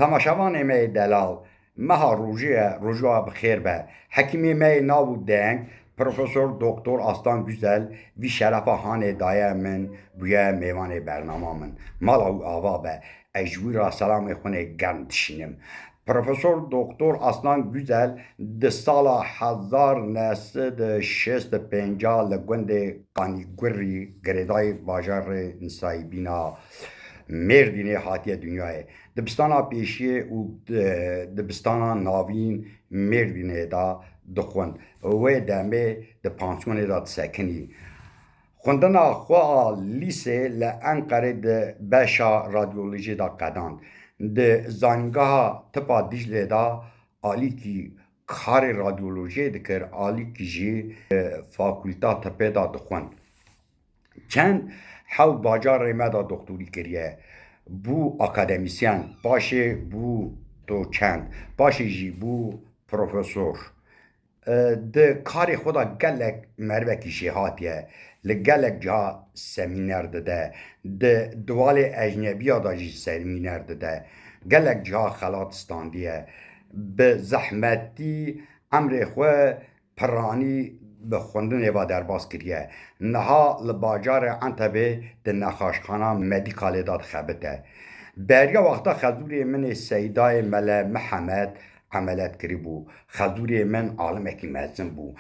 تماشاوان می دلال مها روژا بخیر به حکیمی می ناو دنگ پروفسور دکتر آستان güzel وی شرف هانه دایه من بویه میوان برنامه من مالا و آوا به اجوی را سلام خونه گرم تشینم پروفسور دکتر آستان güzel ده سالا 1965 لگوند قانیگوری گریدای باجار انسایی بینا مردینه هاتیه dünyaya dibistana pêşiye û dibistana navîn Mêrdînê da dixwin wê demê di pansiyonê da disekinî. Xwendina xwe a lîsê li Enqerê di beşa radyolojî da qedand. Di zanîngeha Tipa Diclê da alîkî karê radyolojiyê dikir, alîkî jî fakûlta tipê da dixwin. Çend hew bajarê me da doktorî kiriye. Bu akademisyen, paşê bû doçent, paşê jî bû profesor. Di karê xwe da gelek mervekî jê hatiye. Li gelek ciha semîner dide. Di duvalê ecnebiya da jî semîner dide. Gelek ciha xelat standiye. Bi zehmetî emrê xwe piranî bi xwendinê ve derbas kiriye. Niha li bajarê Entebê di nexweşxana medîkalê da dixebite. Beriya wexta xezûrê min ê Seyidayê Mele Mihemed emeliyat kiribû. Xezûrê min alimekî mezin bû.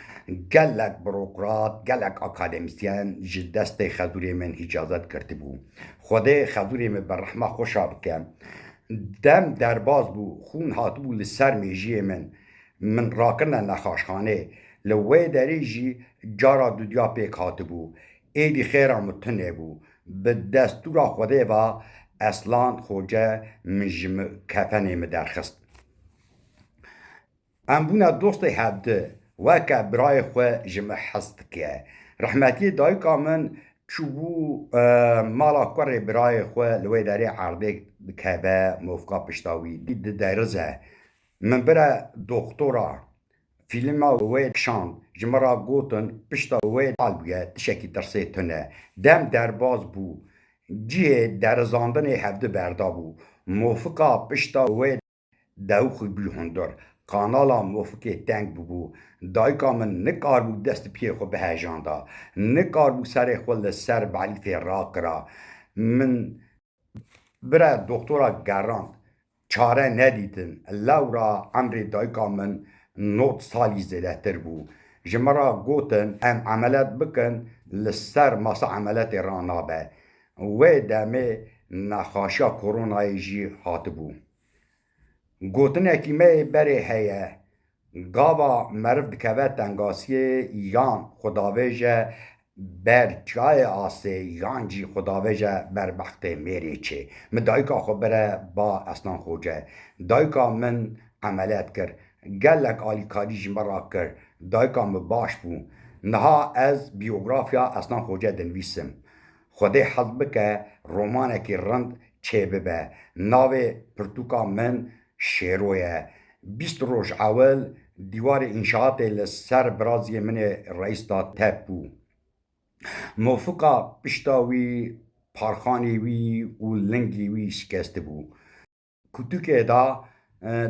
Gelek bürokrat, gelek akademisyen ji destê xezûrê min îcazet kirtibû. Xwedê xezûrê min bi rehma xweşa bike. Dem derbas bû, xûn hatibû li ser mêjiyê min. Min rakirine nexweşxanê. Li wê derê jî cara dudiya pêk hatibû. Êdî xêra min tune bû. Bi destûra Xwedê ve Eslan Xoce min ji kefenê min derxist. Em bûne dostê hevdî, weke birayê xwe ji min hes dike. Rehmetiyê dayika min çûbû mala kurê birayê xwe li wê derê erdê dikeve mofka pişta wî di derize. Min bire doktora Filma wê kişand ji me ra gotin pişta wê dal bûye tişekî tirsê tune. Dem derbas bû. Cihê derizandinê hevdî berda bû. Mofika pişta wê dewxî bû hundir. Kanala mofikê teng bûbû. Dayika min nikarbû destê piyê xwe bihejanda. Nikarbû serê xwe li ser belîfê rakira. Min bire doktora gerand. Çare nedîtin. Lewra emrê dayika min 90 salî zêdetir bû. Ji me ra gotin em emeliyat bikin li ser masa emeliyatê ra nabe. Wê demê nexweşiya koronayê jî hatibû. Gotinekî me berê heye. Gava meriv dikeve tengasiyê yan xwedavêje ber çayê asê yan jî xwedavêje ber bextê mêrê çê. Min dayika xwe bire ba Eslan Xoce. Dayika min emeliyat kir. Gelek alîkarî ji me ra kir. Dayika min baş bû. Niha ez bîyografiya Eslan Xoce dinivîsim. Xwedê hez bike romanekî rind çê bibe. Navê pirtûka min Şêro ye. 20 roj ewil dîwarê înşaatê li ser biraziyê min ê reîs da tep bû. Mofika pişta wî parxanê wî û lingê wî şikestî bû. Kûtûkê da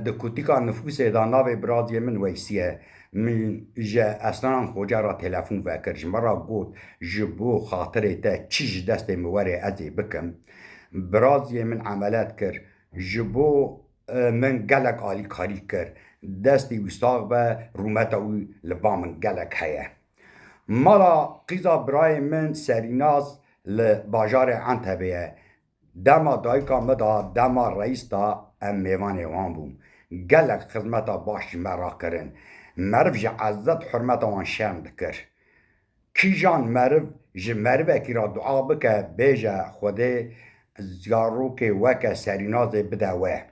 di kûtîka nifûsê da navê biraziyê min Weysî ye. Min ji Eslan Xoce ra telefon vekir. Ji me ra got ji bo xatirê te çi ji destê min were ez ê bikim. Biraziyê min emeliyat kir. Ji bo min gelek alîkarî kir. Destê wî sax be, rûmeta wî li ba min gelek heye. Mala qîza birayê min Serînaz li bajarê Entebê ye. Dema dayika me da dema reîs da em mêvanê wan bûn. Gelek xizmeta baş ji me ra kirin. Meriv ji ezzet hurmeta wan şerm dikir. Kîjan meriv ji merivekî ra dua bike bêje Xwedê zarokê weke Serînazê bide we.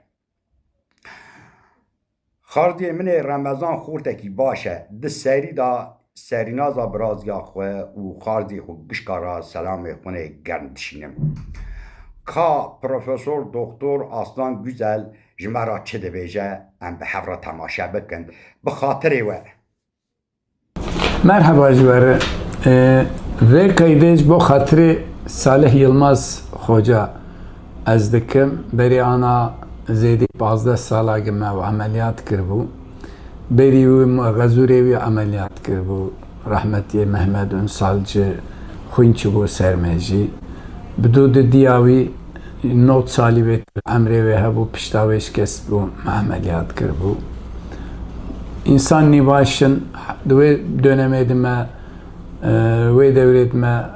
Xarziyê min ê Remezan xortekî baş e. Di serî da Serînaza biraziya xwe û xarzê xwe gişka ra selamê xwe germ dişînim. Ka Profesör Doktor Aslan güzel ji me ra çi dibêje em bi hev re temaşe bikin. Bi xatirê we. Merhaba civarı. Vê kaydê ji bo xatirê Salih Yılmaz Xoca ez dikim berî ana زیدی 15 سالا که ما عملیات کربو بری و غزوری عملیات کربو رحمتی محمد انسالچه خوینچ بو سرمجی بدود دیاوی 9 سالی بیت عمره و هبو پشتاویش کس بو عملیات کربو İnsan nivaşın dönemedime ve devletime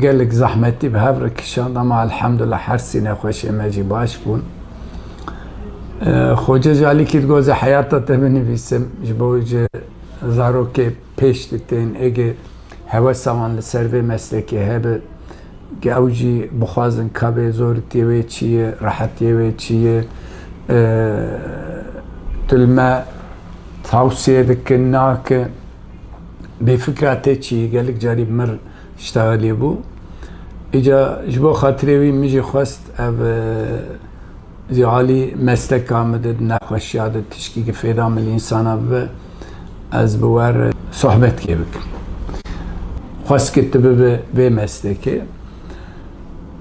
gellik zahmetli bir havre kişan ama elhamdülillah her sene hoş emeci baş bun. Hoca jali ki goze hayatta temini bilsem jiboje zaroke peştiten ege hava samanlı serve mesleki hebe gavji bukhazın kabe zor diye çiye rahat diye çiye tülme tavsiye dikin ki بفكرة چی گلک جاری مر اشتغالی بو ایجا جبو خاطری میجی خواست او زیالی مسلک آمده نخوشیاده تشکی که فیدام الانسان به از بوار صحبت که بکن خواست کتبه به مسلکه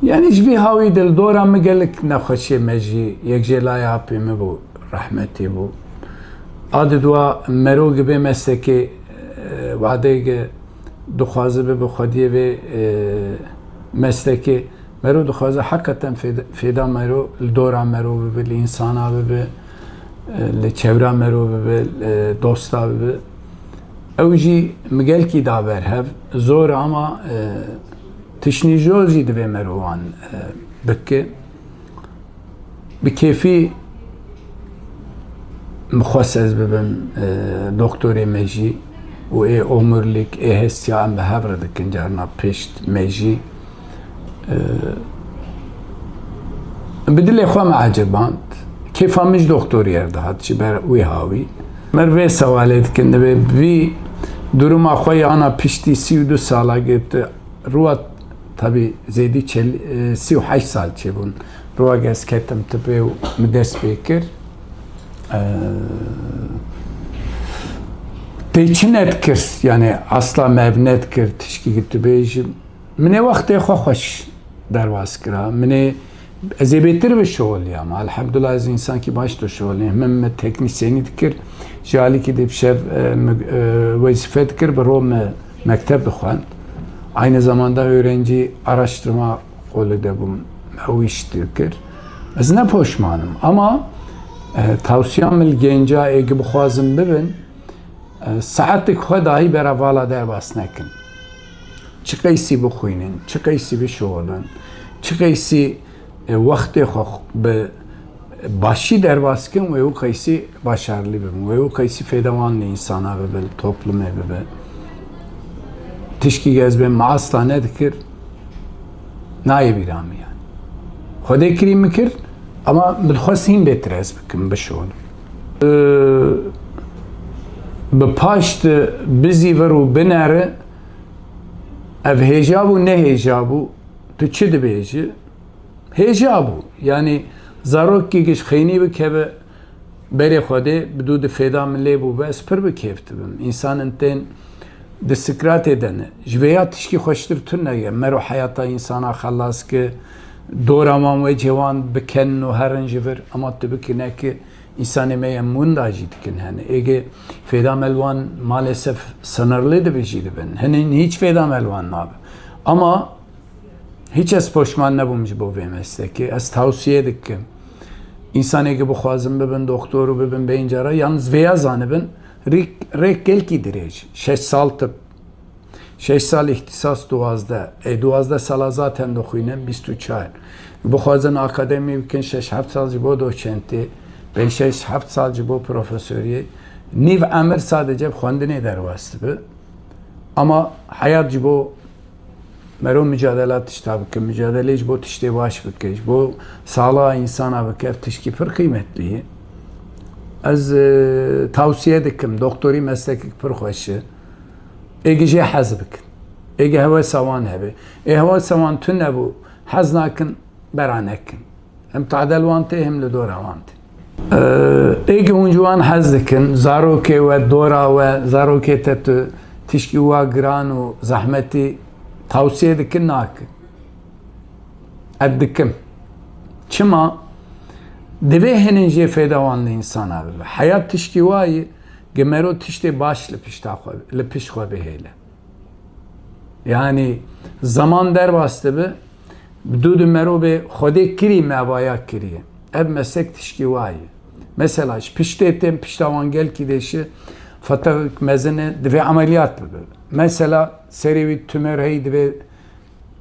یعنی جبی هاوی دل دورم مگلک نخوشی مجی یک جلای هاپی مبو رحمتی بو عاددوا مروگ به مسلکه وعده که دخوازه به خودیه به مسلکی مرو دخوازه حقیقتا فیدا مرو لدورا مرو به لانسانا به لچورا مرو به دوستا به اوجی مگل کی داور هف زور اما تشنیجوزی دو مروان بکه بکیفی مخصص ببن دکتوری مجی و عمرlik هستیان به هر دکن جرنا پشت مجی بدل خوام عجباند کیف همش دکتری یرده هات چی بر وی هاوی مروه سوالت کنده به وی durum خوی آنا پشتی 32 ساله گفت روات tabi زیدی 38 سال چه بون روی گز کتم تپه و مدرس بیکر پیچین اتکرد یعنی اصلا مبنت کرد تشکی گیت بیشم منی وقتی خوش درواز کرد منی از بهتر به شغلیم الحمدلله از انسان کی باش تو شغلیم من تکنیسیانی دکر جالی کی دیپ شب وظیفه دکر برام مکتب بخواند aynı zamanda öğrenci araştırma kolu da bu o iş dikir az ne pişmanım ama tavsiyem genca ege bu xazım bibin ساعتك خدایی برای والا درباس نکن چه قیسی بخوینن چه قیسی بشولن چه قیسی وقت خو به باشی درباس کن و او قیسی başarılı ببین و او قیسی فیدوان insana به topluma به تشکی گز به معاصلانه دکر نایب ایرامی yani خدا کریم میکر ama بدخواستیم بهتر از بکن بشول به پاشت بزی ورو بنره ev hecabı ne hecabı تو چه دبیجی hecabı yani zarok ki geç khayni be kebe beri khode بدود فدا ملی بو بس پر به کفتبم insanın ten دستکرات edene جویات تشکی خوشتر تنه مرو حیاتا insana خلاص که دورامان و جوان بکن و هرن جور اما تبکنه که İnsanı memnun da cidken hani ege feda melvan maalesef sınırlı da bir şeydi ben. Hani hiç feda melvan abi. Ama hiç es poşman ne bulmuş bu mesleki. Es tavsiye ediyorum. İnsan ege bu xazım bebin doktoru bebin beyincara yalnız veya zanibin rek gel ki direci. 6 sal tıp. 6 sal ihtisas duazda. Duazda sala zaten dokuynen 23 ay. Bu xazın akademi bikin 6-7 sal jibo doçenti. 5-7 سال bu profesöriye niv emir sadece xwendinê derwast bi ama hayat ji bo mero mücadelat tişta bikin mücadele ji bo tiştê baş bike ji bo sağlığa insana bike tişkî pir kıymetli ez tavsiye dikim doktorî meslekek pir xweş e êgî jê hez bikin êgî hewe sewan hebe hewe sewan tune bû hez nakin bera nekin hem tadel wan tê hem li dora wan tê ایگه اونجوان حزدکن زاروکه و دورا و زاروکه تتو تشکی و گران و زحمتی توصیه دکن ناکن ادکم چما Divê hinin jê fêdawan li insana bibe. Hayat tiştî wayê gemero tiştê baş li pişt xwe bihêle. Yani zaman derbastı be du merobê xwedê kirî mevaya kiriye. Ev meslek tiştî wayê. Mesela piştê tên piştawan gelkî deşi fatak mezine divê ameliyat bibe. Mesela serê wî tümör heyî divê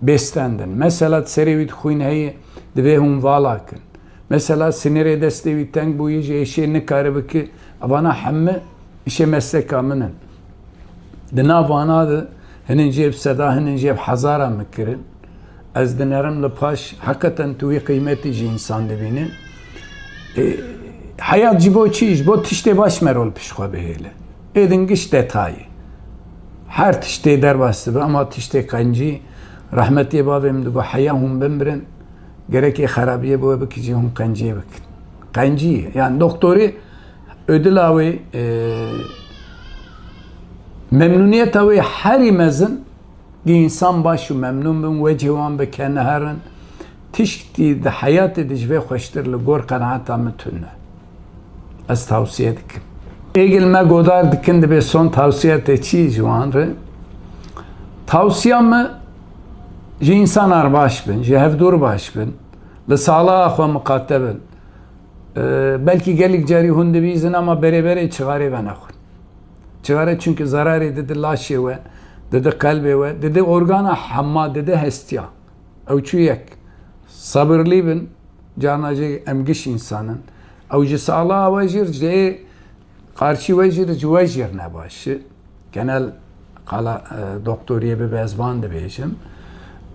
bestendin. Mesela serê wî xwîn heyî divê hûn vala kin. Mesela sinirê destê wî teng bûyî jî êşê nikare bike evana hemû işê mesleka min in. Di nav wana de hinin jê bi seda hinin jê bi hezaran mikirin. Ez dinerim li paş hakikaten tu wî kıymetî jî insan dibînin. Hayat jî bo çi? Bo tiştê baş merol piş xwe bihêle. Êdin giş detayî. Her tiştê derbas dibe ama tiştê qencî rahmetiyê bavê min digot heya hûn bimirin gerekê xerabiye bo bikî jî hûn qenciyê bikin. Qencî yani doktorî ödila wê memnuniyeta wê herî mezin di insan baş û memnûn bin wecî wan bike neherin tiştî di hayatê de ji vê xweştir li gor qenaeta min tune. Ez tavsiye dikim. Êgil me godar dikin dibe son tavsiyetê çi ji wan re? Tavsiya me ji insanar baş bin, ji hevdûr baş bin, li salaha xwe miqate bin. Belki gelek carî hûn dibîzin ama berê çigarê ve nexwin. Çigarê çünkü zararê didi laşê we, didi qalbê we, didi organa hemma, didi hestiya. Ew çû yek. Sabirlî bin, carna jî em giş insanın. Ew ji salaha we jî jê qarşî we jî ji we jî ne başî. Genel qala doktoriyê bibe ez van dibêjim.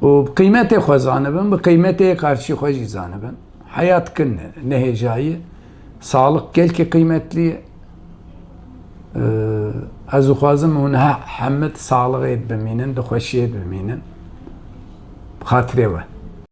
û bi qîmetê xwe zanibin, bi qîmetê qarşî xwe jî zanibin. Hayat kin ne hêjayî, sağlık gelkî kıymetli ye. Ez dixwazim hûn hemû sağlıqê bimînin, di xweşiyê bimînin. Bi xatirê we.